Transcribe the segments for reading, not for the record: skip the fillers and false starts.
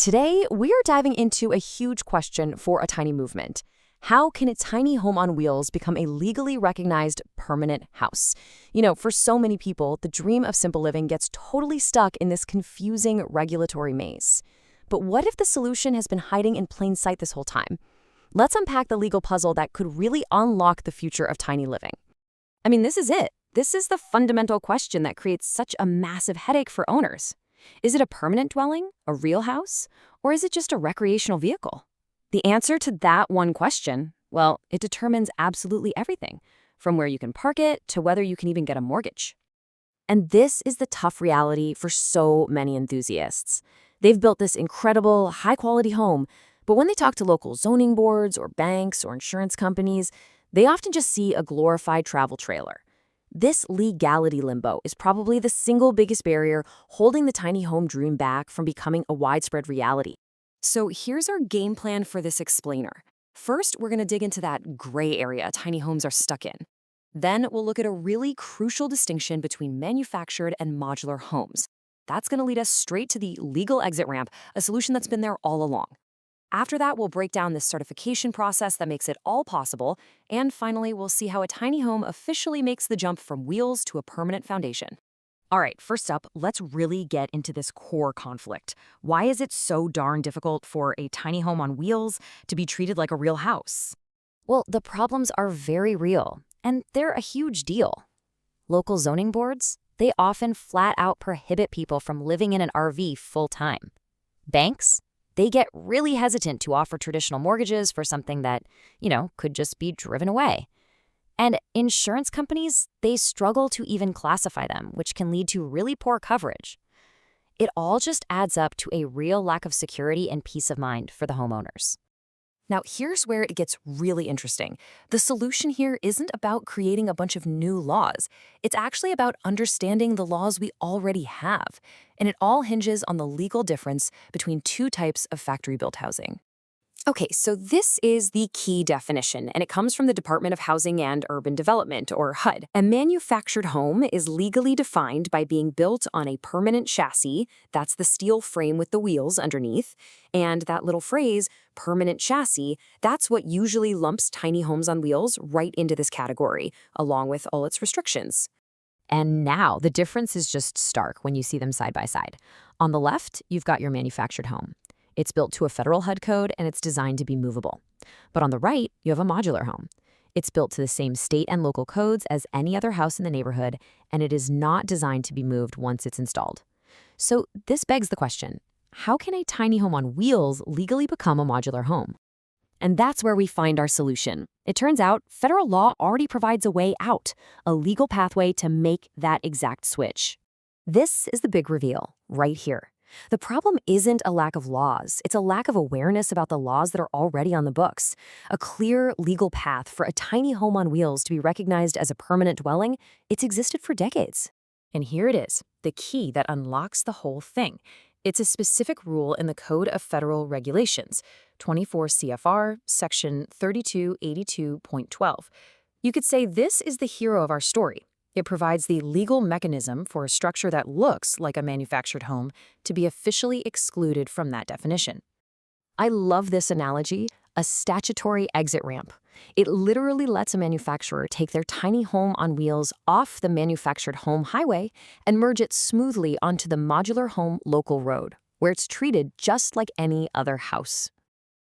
Today, we are diving into a huge question for a tiny movement. How can a tiny home on wheels become a legally recognized permanent house? For so many people, the dream of simple living gets totally stuck in this confusing regulatory maze. But what if the solution has been hiding in plain sight this whole time? Let's unpack the legal puzzle that could really unlock the future of tiny living. This is it. This is the fundamental question that creates such a massive headache for owners. Is it a permanent dwelling, a real house, or is it just a recreational vehicle? The answer to that one question, well, it determines absolutely everything, from where you can park it to whether you can even get a mortgage. And this is the tough reality for so many enthusiasts. They've built this incredible, high-quality home, but when they talk to local zoning boards or banks or insurance companies, they often just see a glorified travel trailer. This legality limbo is probably the single biggest barrier holding the tiny home dream back from becoming a widespread reality. So here's our game plan for this explainer. First, we're going to dig into that gray area tiny homes are stuck in. Then we'll look at a really crucial distinction between manufactured and modular homes. That's going to lead us straight to the legal exit ramp, a solution that's been there all along. After that, we'll break down the certification process that makes it all possible. And finally, we'll see how a tiny home officially makes the jump from wheels to a permanent foundation. All right, first up, let's really get into this core conflict. Why is it so darn difficult for a tiny home on wheels to be treated like a real house? Well, the problems are very real, and they're a huge deal. Local zoning boards, they often flat out prohibit people from living in an RV full time. Banks, they get really hesitant to offer traditional mortgages for something that, could just be driven away. And insurance companies, they struggle to even classify them, which can lead to really poor coverage. It all just adds up to a real lack of security and peace of mind for the homeowners. Now, here's where it gets really interesting. The solution here isn't about creating a bunch of new laws. It's actually about understanding the laws we already have. And it all hinges on the legal difference between two types of factory-built housing. Okay, so this is the key definition, and it comes from the Department of Housing and Urban Development, or HUD. A manufactured home is legally defined by being built on a permanent chassis, that's the steel frame with the wheels underneath, and that little phrase, permanent chassis, that's what usually lumps tiny homes on wheels right into this category, along with all its restrictions. And now, the difference is just stark when you see them side by side. On the left, you've got your manufactured home. It's built to a federal HUD code, and it's designed to be movable. But on the right, you have a modular home. It's built to the same state and local codes as any other house in the neighborhood, and it is not designed to be moved once it's installed. So this begs the question, how can a tiny home on wheels legally become a modular home? And that's where we find our solution. It turns out federal law already provides a way out, a legal pathway to make that exact switch. This is the big reveal, right here. The problem isn't a lack of laws, it's a lack of awareness about the laws that are already on the books. A clear legal path for a tiny home on wheels to be recognized as a permanent dwelling, it's existed for decades. And here it is, the key that unlocks the whole thing. It's a specific rule in the Code of Federal Regulations, 24 CFR, section 3282.12. You could say this is the hero of our story. It provides the legal mechanism for a structure that looks like a manufactured home to be officially excluded from that definition. I love this analogy, a statutory exit ramp. It literally lets a manufacturer take their tiny home on wheels off the manufactured home highway and merge it smoothly onto the modular home local road, where it's treated just like any other house.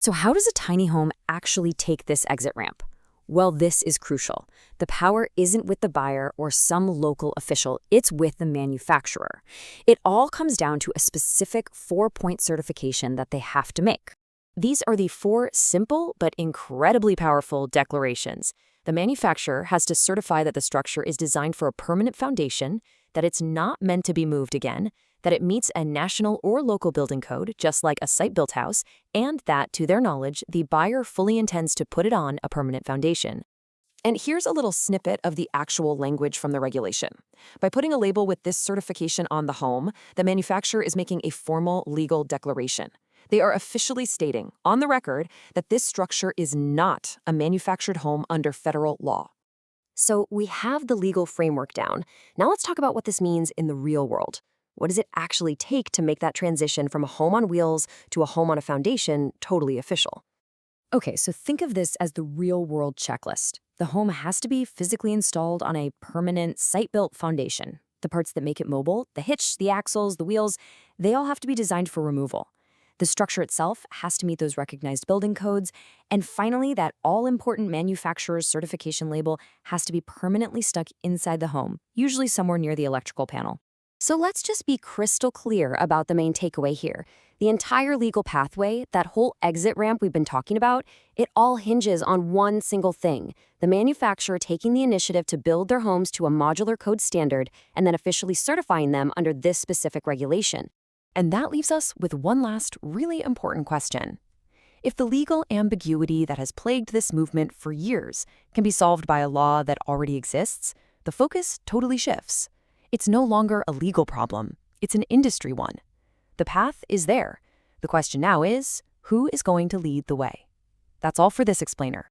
So how does a tiny home actually take this exit ramp? Well, this is crucial. The power isn't with the buyer or some local official, it's with the manufacturer. It all comes down to a specific 4-point certification that they have to make. These are the 4 simple but incredibly powerful declarations. The manufacturer has to certify that the structure is designed for a permanent foundation, that it's not meant to be moved again, that it meets a national or local building code, just like a site-built house, and that, to their knowledge, the buyer fully intends to put it on a permanent foundation. And here's a little snippet of the actual language from the regulation. By putting a label with this certification on the home, the manufacturer is making a formal legal declaration. They are officially stating, on the record, that this structure is not a manufactured home under federal law. So we have the legal framework down. Now let's talk about what this means in the real world. What does it actually take to make that transition from a home on wheels to a home on a foundation totally official? Okay, so think of this as the real-world checklist. The home has to be physically installed on a permanent, site-built foundation. The parts that make it mobile, the hitch, the axles, the wheels, they all have to be designed for removal. The structure itself has to meet those recognized building codes. And finally, that all-important manufacturer's certification label has to be permanently stuck inside the home, usually somewhere near the electrical panel. So let's just be crystal clear about the main takeaway here. The entire legal pathway, that whole exit ramp we've been talking about, it all hinges on one single thing: the manufacturer taking the initiative to build their homes to a modular code standard and then officially certifying them under this specific regulation. And that leaves us with one last really important question. If the legal ambiguity that has plagued this movement for years can be solved by a law that already exists, the focus totally shifts. It's no longer a legal problem, it's an industry one. The path is there. The question now is, who is going to lead the way? That's all for this explainer.